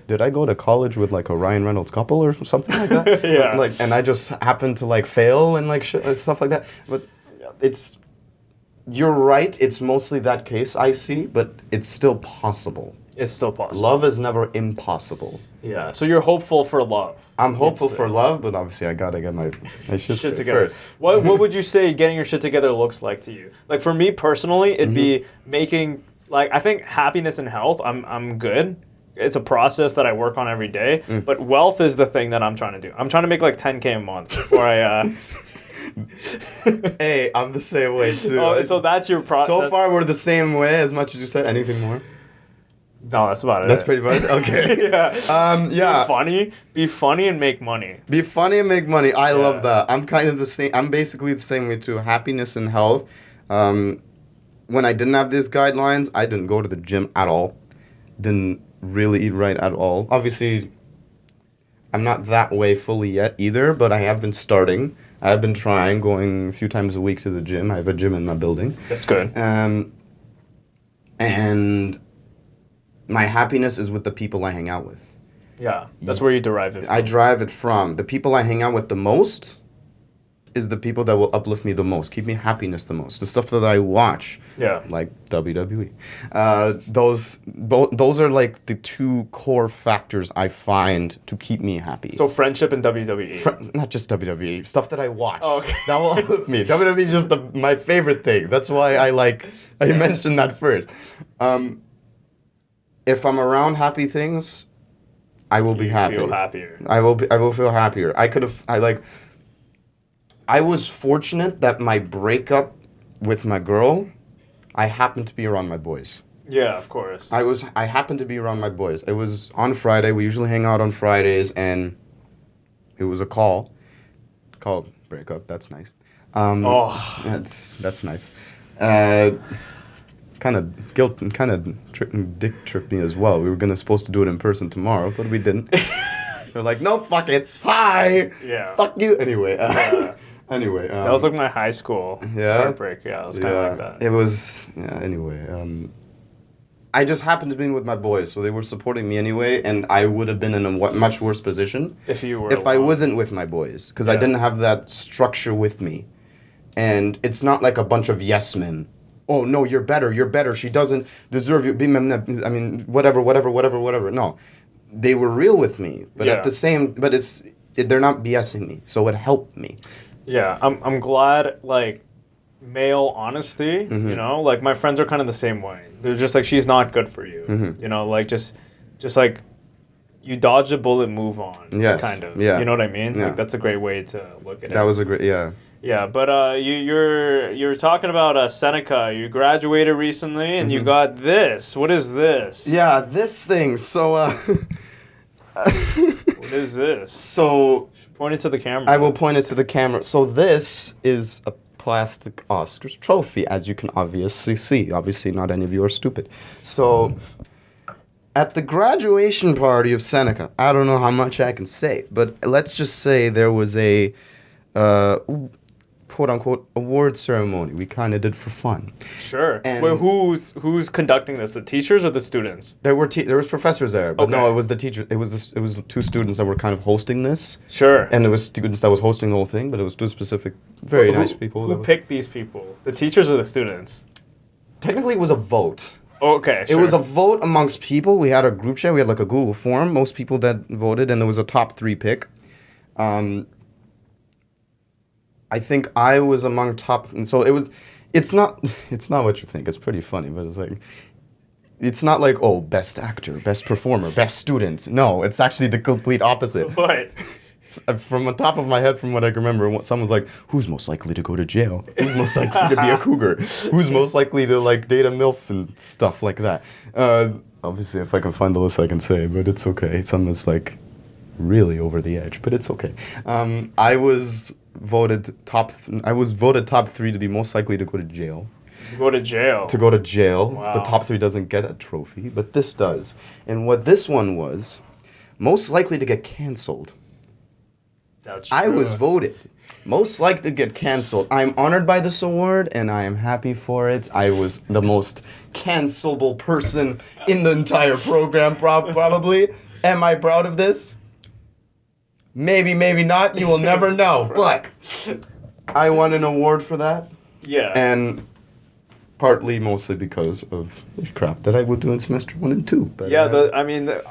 did I go to college with like a Ryan Reynolds couple or something like that? Yeah. Like, and I just happened to like fail and like stuff like that. But you're right. It's mostly that case I see, but it's still possible. It's still possible. Love is never impossible. Yeah. So you're hopeful for love. I'm hopeful for love, but obviously I gotta get my shit together first. What would you say getting your shit together looks like to you? Like for me personally, it'd be making, like, I think happiness and health, I'm good. it's a process that I work on every day. But wealth is the thing that I'm trying to do. I'm trying to make like 10K a month before I. Hey, I'm the same way too. Oh, so that's your process. So far, we're the same way. As much as you said, anything more? No, that's about it. That's pretty much okay. Yeah. Yeah. Be funny, and make money. Be funny and make money. I love that. I'm kind of the same. I'm basically the same way too. Happiness and health. When I didn't have these guidelines, I didn't go to the gym at all. Didn't really eat right at all. Obviously, I'm not that way fully yet either, but I have been starting. I have been trying, going a few times a week to the gym. I have a gym in my building. That's good. And my happiness is with the people I hang out with. Yeah, that's where you derive it from. I derive it from the people I hang out with the most is the people that will uplift me the most, keep me happiness the most. The stuff that I watch, like WWE. Those are like the two core factors I find to keep me happy. So friendship and WWE. Not just WWE, stuff that I watch. Oh, okay. That will uplift me. WWE is just my favorite thing. That's why I mentioned that first. If I'm around happy things, I will be happy. Feel happier. I will feel happier. I was fortunate that my breakup with my girl, I happened to be around my boys. Yeah, of course. I happened to be around my boys. It was on Friday. We usually hang out on Fridays, and it was a call. Called breakup. That's nice. That's nice. Kind of guilt and kind of dick tripped me as well. We were supposed to do it in person tomorrow, but we didn't. They're like, no, fuck it. Hi. Yeah. Fuck you. Anyway. Anyway. That was like my high school heartbreak. Yeah, it was kind of like that. It was, anyway. I just happened to be with my boys, so they were supporting me anyway, and I would have been in a much worse position if I wasn't with my boys, because I didn't have that structure with me. And it's not like a bunch of yes men. Oh, no, you're better. She doesn't deserve you. I mean, whatever. No. They were real with me, but they're not BSing me, so it helped me. Yeah, I'm glad, like, male honesty, you know? Like, my friends are kind of the same way. They're just like, she's not good for you. You know, like, just like, you dodge a bullet, move on. Yes. Kind of. Yeah. You know what I mean? Yeah. Like, that's a great way to look at it. That was a great, Yeah, but you're talking about Seneca. You graduated recently, and you got this. What is this? Yeah, this thing. So, what is this? So, point it to the camera. I will point it to the camera. So this is a plastic Oscars trophy, as you can obviously see. Obviously, not any of you are stupid. So, at the graduation party of Seneca, I don't know how much I can say, but let's just say there was a quote-unquote award ceremony we kind of did for fun. Sure. And wait, who's conducting this? The teachers or the students? There was professors there, but Okay. no, it was the teacher. It was two students that were kind of hosting this. Sure. And it was students that was hosting the whole thing, but it was two specific, very nice people. Who picked these people? The teachers or the students? Technically, it was a vote. Okay, sure. It was a vote amongst people. We had a group chat. We had like a Google form. Most people that voted, and there was a top 3 pick. I think I was among top, and so it was. It's not what you think. It's pretty funny, but it's like, it's not like, oh, best actor, best performer, best student. No, it's actually the complete opposite. What? From the top of my head, from what I can remember, someone's like, who's most likely to go to jail? Who's most likely to be a cougar? Who's most likely to like date a MILF and stuff like that? Obviously, if I can find the list, I can say, but it's okay. Some is like really over the edge, but it's okay. I was voted top 3 to be most likely to go to jail. Go to jail. To go to jail. Wow. The top 3 doesn't get a trophy, but this does. And what this one was, most likely to get canceled. That's true. I was voted most likely to get canceled. I'm honored by this award, and I am happy for it. I was the most cancelable person in the entire program, probably. Am I proud of this? Maybe, maybe not. You will never know. But I won an award for that. Yeah. And partly, mostly because of the crap that I would do in semester 1 and 2. But yeah,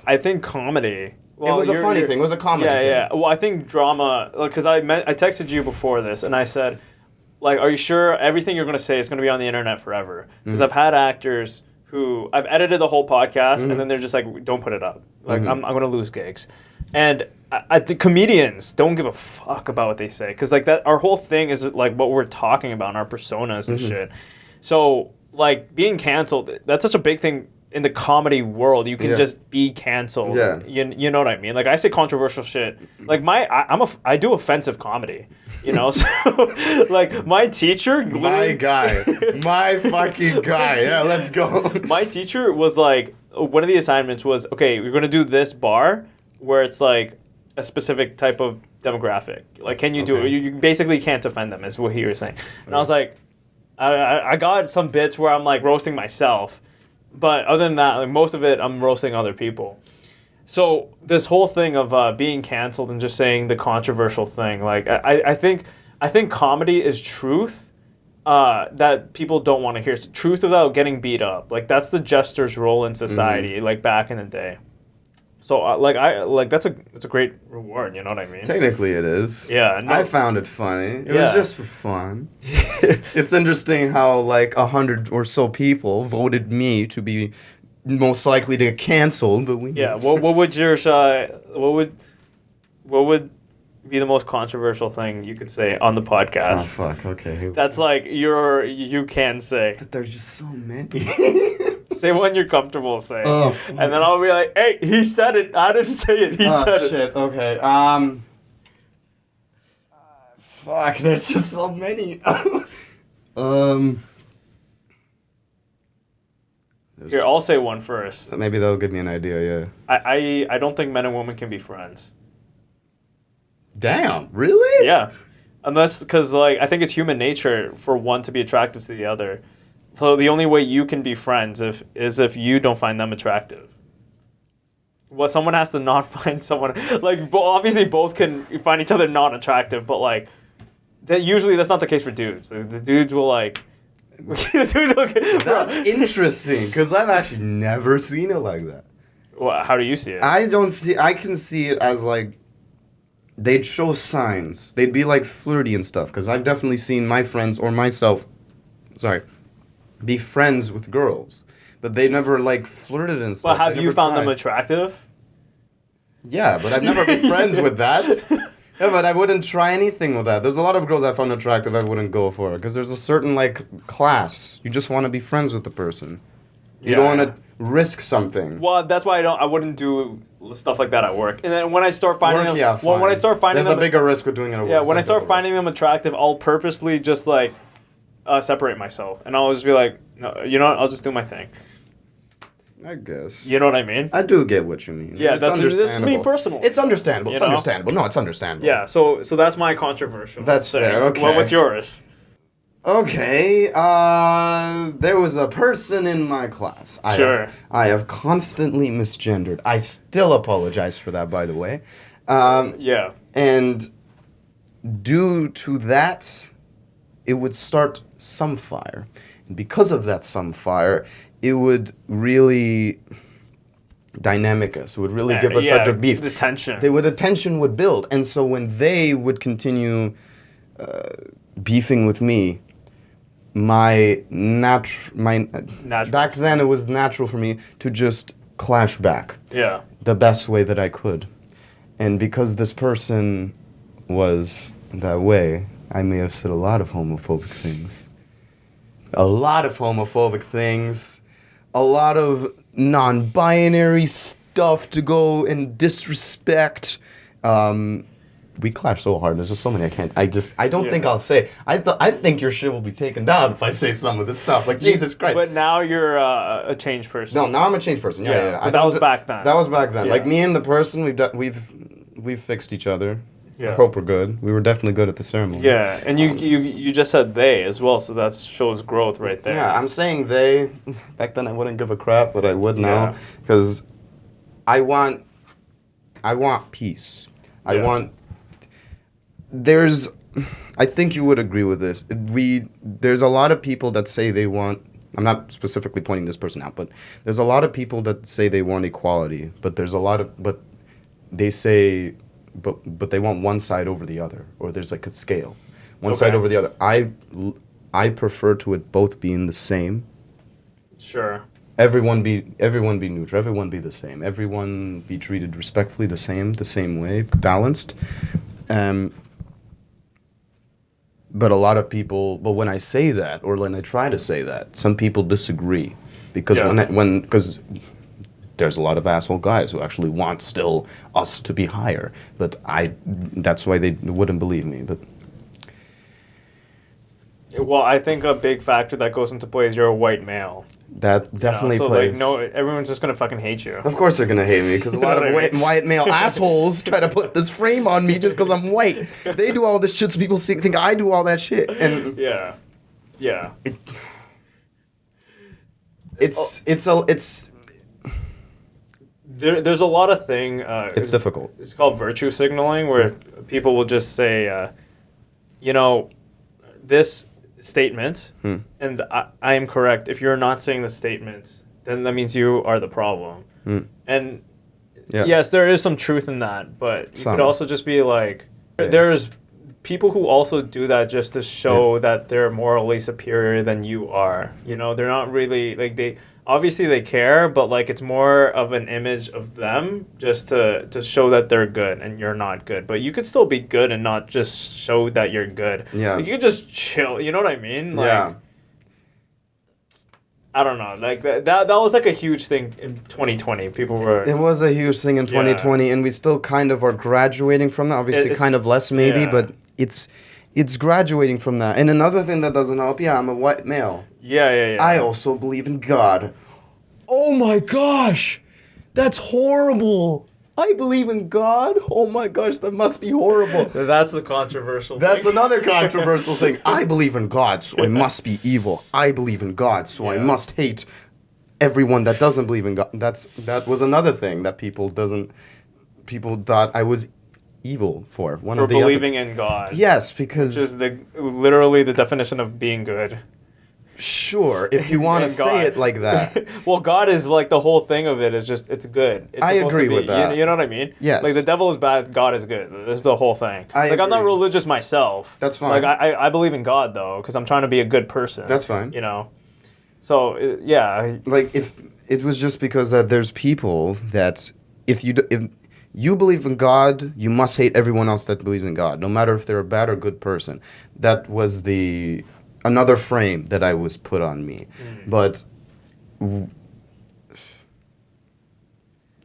I think comedy. Well, it was a funny thing. It was a comedy thing. Yeah. Well, I think drama, because I texted you before this, and I said, like, are you sure everything you're going to say is going to be on the internet forever? Because I've had actors who I've edited the whole podcast, and then they're just like, don't put it up. Like, I'm going to lose gigs. And the comedians don't give a fuck about what they say. Because, like, that our whole thing is, like, what we're talking about in our personas and shit. So, like, being canceled, that's such a big thing in the comedy world. You can just be canceled. Yeah. You know what I mean? Like, I say controversial shit. Like, I do offensive comedy. You know? So, like, my teacher... My guy. My fucking guy. Yeah, let's go. My teacher was like... One of the assignments was, okay, we're going to do this bar where it's, like, a specific type of demographic. Like, can you do it? You basically can't offend them, is what he was saying. And I was like... I got some bits where I'm, like, roasting myself. But other than that, like, most of it, I'm roasting other people. So this whole thing of being canceled and just saying the controversial thing, like, I think comedy is truth that people don't want to hear. It's truth without getting beat up. Like, that's the jester's role in society, like, back in the day. So, that's a great reward, you know what I mean? Technically it is. Yeah. No. I found it funny. It was just for fun. It's interesting how, like, 100 or so people voted me to be most likely to get canceled, but we... Yeah, what would your... what would be the most controversial thing you could say on the Oh, podcast? fuck, okay. That's like, you can say. But there's just so many. Say one you're comfortable saying. Oh, fuck. And then I'll be like, hey, he said it. I didn't say it. He said shit, it. okay. Fuck, there's just so many. Here, I'll say one first. Maybe that'll give me an idea, yeah. I don't think men and women can be friends. Damn, really? Yeah. Unless, because, like, I think it's human nature for one to be attractive to the other. So the only way you can be friends is if you don't find them attractive. Well, someone has to not find someone... Like, obviously both can find each other not attractive, but, like, usually that's not the case for dudes. The dudes will, like... That's interesting, because I've actually never seen it like that. Well, how do you see it? I can see it as, like, they'd show signs. They'd be, like, flirty and stuff, because I've definitely seen my friends or myself, be friends with girls. But they never, like, flirted and stuff. Well, have you found them tried. attractive? Yeah, but I've never been friends with that. Yeah, but I wouldn't try anything with that. There's a lot of girls I found attractive I wouldn't go for, because there's a certain, like, class. You just want to be friends with the person. You don't want to risk something. Well, that's why I wouldn't do stuff like that at work. And then when I start finding them, fine. when I start finding there's them, a bigger risk with doing it at work. yeah, when I start finding them attractive, I'll purposely just, like, separate myself, and I'll just be like, no, you know what? I'll just do my thing. I guess. You know what I mean? I do get what you mean. Yeah, it's this is understandable. me personal. It's understandable. It's You know? understandable. No, it's understandable. Yeah, so that's my controversial. That's thing. fair, okay. Well, what's yours? Okay, there was a person in my class. I have constantly misgendered. I still apologize for that, by the way. Yeah. And due to that, it would start some fire. And because of that some fire, it would really dynamic us. It would really give us such a beef. The tension. The tension would build. And so when they would continue beefing with me, back then it was natural for me to just clash back. Yeah. The best way that I could. And because this person was that way, I may have said a lot of homophobic things. A lot of non-binary stuff to go and disrespect. We clash so hard. There's just so many I don't think I'll say. I think your shit will be taken down if I say some of this stuff. Like, Jesus Christ. But now you're a changed person. No, now I'm a changed person. Yeah. But that was back then. That was back then. Yeah. Like, me and the person, we've fixed each other. Yeah. I hope we're good. We were definitely good at the ceremony. Yeah, and you just said they as well, so that shows growth right there. Yeah, I'm saying they. Back then I wouldn't give a crap, but I would now, because I want peace. I think you would agree with this. There's a lot of people that say they want. I'm not specifically pointing this person out, but there's a lot of people that say they want equality, but they say. But they want one side over the other, or there's like a scale, one side over the other. I prefer to it both being the same. Sure. everyone be neutral, everyone be the same, everyone be treated respectfully, the same way, balanced. But a lot of people, but when I say that, or when I try to say that, some people disagree, because because there's a lot of asshole guys who actually want still us to be higher, but that's why they wouldn't believe me. But well, I think a big factor that goes into play is you're a white male. that definitely so plays. like, no, everyone's just gonna fucking hate you. Of course they're gonna hate me, because a lot of white male assholes try to put this frame on me just because I'm white. They do all this shit so people think I do all that shit, and Yeah. There's a lot of thing. It's difficult. It's called virtue signaling, where people will just say, this statement, and I am correct. If you're not saying the statement, then that means you are the problem. And yes, there is some truth in that, but you could also just be like, there's people who also do that just to show that they're morally superior than you are. They're not really like obviously they care, but like it's more of an image of them just to show that they're good and you're not good. But you could still be good and not just show that you're good. Yeah. Like, you could just chill. You know what I mean? Like, yeah. I don't know. Like that was like a huge thing in 2020. People were. It was a huge thing in 2020, and we still kind of are graduating from that. Obviously, kind of less maybe, but it's graduating from that. And another thing that doesn't help, I'm a white male. Yeah. I also believe in God. Oh my gosh, that's horrible. I believe in God? Oh my gosh, that must be horrible. That's the controversial thing. That's another controversial thing. I believe in God, so I must be evil. I believe in God, so I must hate everyone that doesn't believe in God. That was another thing that people thought I was evil for. For believing in God. Yes, because... Which is literally the definition of being good. Sure, if you want to say it like that. Well, God is like the whole thing of it is just, it's good. It's I agree with that. You know what I mean? Yes. Like the devil is bad, God is good. This is the whole thing. I'm not religious myself. That's fine. Like I believe in God though, because I'm trying to be a good person. That's fine. So, yeah. Like if it was just because that there's people that if you believe in God, you must hate everyone else that believes in God, no matter if they're a bad or good person. That was another frame that I was put on me. But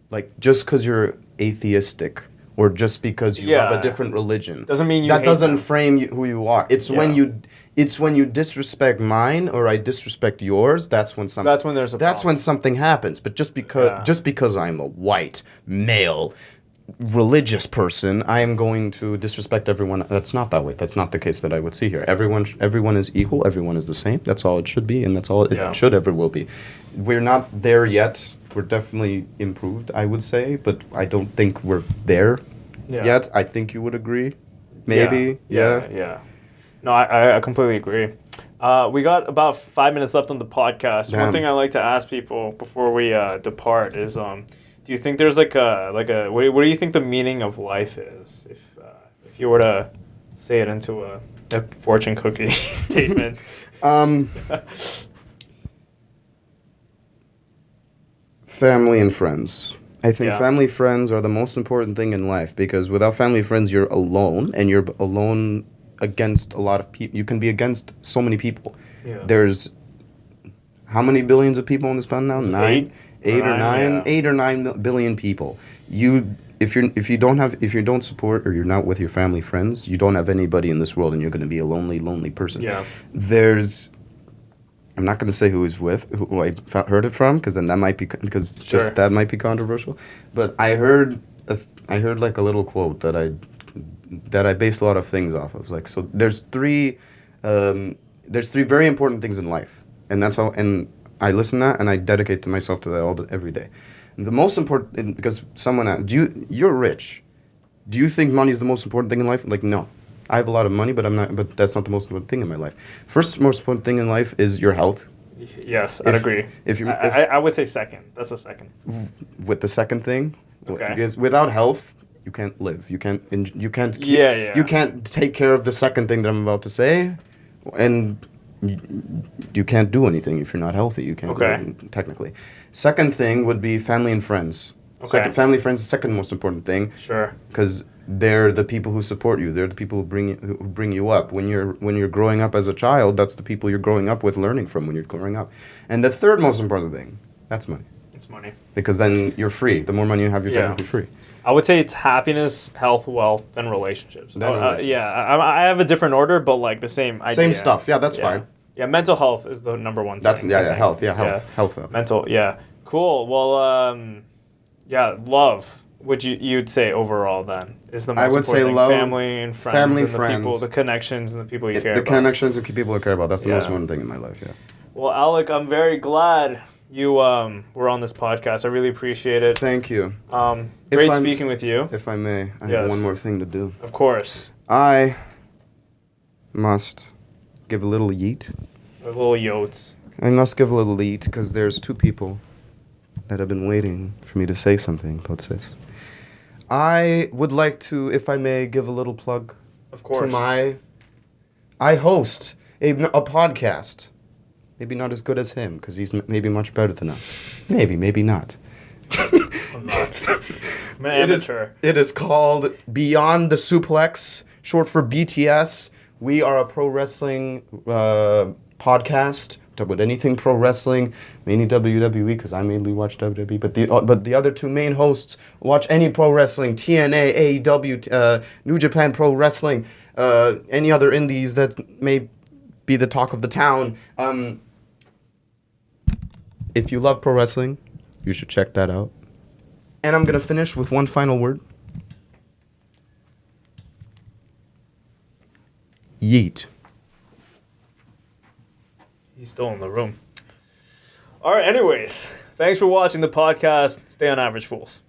like just because you're atheistic or just because you have a different religion doesn't mean that doesn't frame who you are. It's when you disrespect mine or I disrespect yours. That's when there's a problem. when something happens. But just because I'm a white male religious person, I am going to disrespect everyone. That's not that way. That's not the case that I would see here. Everyone is equal. Everyone is the same. That's all it should be, and that's all it should ever will be. We're not there yet. We're definitely improved, I would say, but I don't think we're there yet. I think you would agree. Maybe. Yeah. No, I completely agree. We got about 5 minutes left on the podcast. Damn. One thing I like to ask people before we depart is, do you think there's what do you think the meaning of life is? If you were to say it into a fortune cookie statement. Family and friends. I think family, friends are the most important thing in life, because without family, friends, you're alone, and you're alone against a lot of people. You can be against so many people. Yeah. There's how many billions of people on this planet now? Eight or nine billion people. If you don't support or you're not with your family, friends, you don't have anybody in this world, and you're going to be a lonely person. Yeah. I'm not going to say who he's with, who I heard it from, because then that might be that might be controversial. But I heard like a little quote that I based a lot of things off of. Like, so there's three very important things in life, and that's how. And I listen to that, and I dedicate to myself to that every day. And the most important, because someone asked, you're rich. Do you think money is the most important thing in life? Like, no. I have a lot of money, but that's not the most important thing in my life. First most important thing in life is your health. Yes, I'd agree. I would say second. That's the second. With the second thing, okay. Because without health, you can't live. You can't Yeah. You can't take care of the second thing that I'm about to say, and you can't do anything if you're not healthy. You can't do Okay. anything, technically. Second thing would be family and friends. Okay. Family, friends, is the second most important thing. Sure. Because they're the people who support you. They're the people who bring you up. When you're growing up as a child, that's the people you're growing up with, learning from when you're growing up. And the third most important thing, that's money. It's money. Because then you're free. The more money you have, you're Yeah. technically free. I would say it's happiness, health, wealth, then relationships. Then relationships. Yeah, I have a different order, but like the same idea. Same stuff. Yeah, that's fine. Yeah, mental health is the number one That's thing. I think. health. Yeah, health. Mental, yeah. Cool. Well, yeah, love. Would you'd say overall then is the most I would say important love, thing. Family and friends, family, and the people, friends. the connections, and the people you care The about. connections and people I care about. That's the most Yeah. important thing in my life. Yeah. Well, Alec, I'm very glad you were on this podcast. I really appreciate it. Thank you. Great I'm- speaking with you. If I may, I Yes. have one more thing to do. Of course, I must give a little yeet. a little yotes. I must give a little yeet because there's two people that have been waiting for me to say something about this. I would like to, if I may, give a little plug Of course. I host a podcast. Maybe not as good as him because he's maybe much better than us. Maybe not. I'm not. I'm an amateur. It is called Beyond The Suplex, short for BTS. We are a pro wrestling podcast. Talk about anything pro wrestling, mainly WWE because I mainly watch WWE. But the other two main hosts watch any pro wrestling, TNA, AEW, New Japan Pro Wrestling, any other indies that may be the talk of the town. If you love pro wrestling, you should check that out. And I'm going to finish with one final word. Yeet. He's still in the room. All right, anyways, thanks for watching the podcast. Stay on average, fools.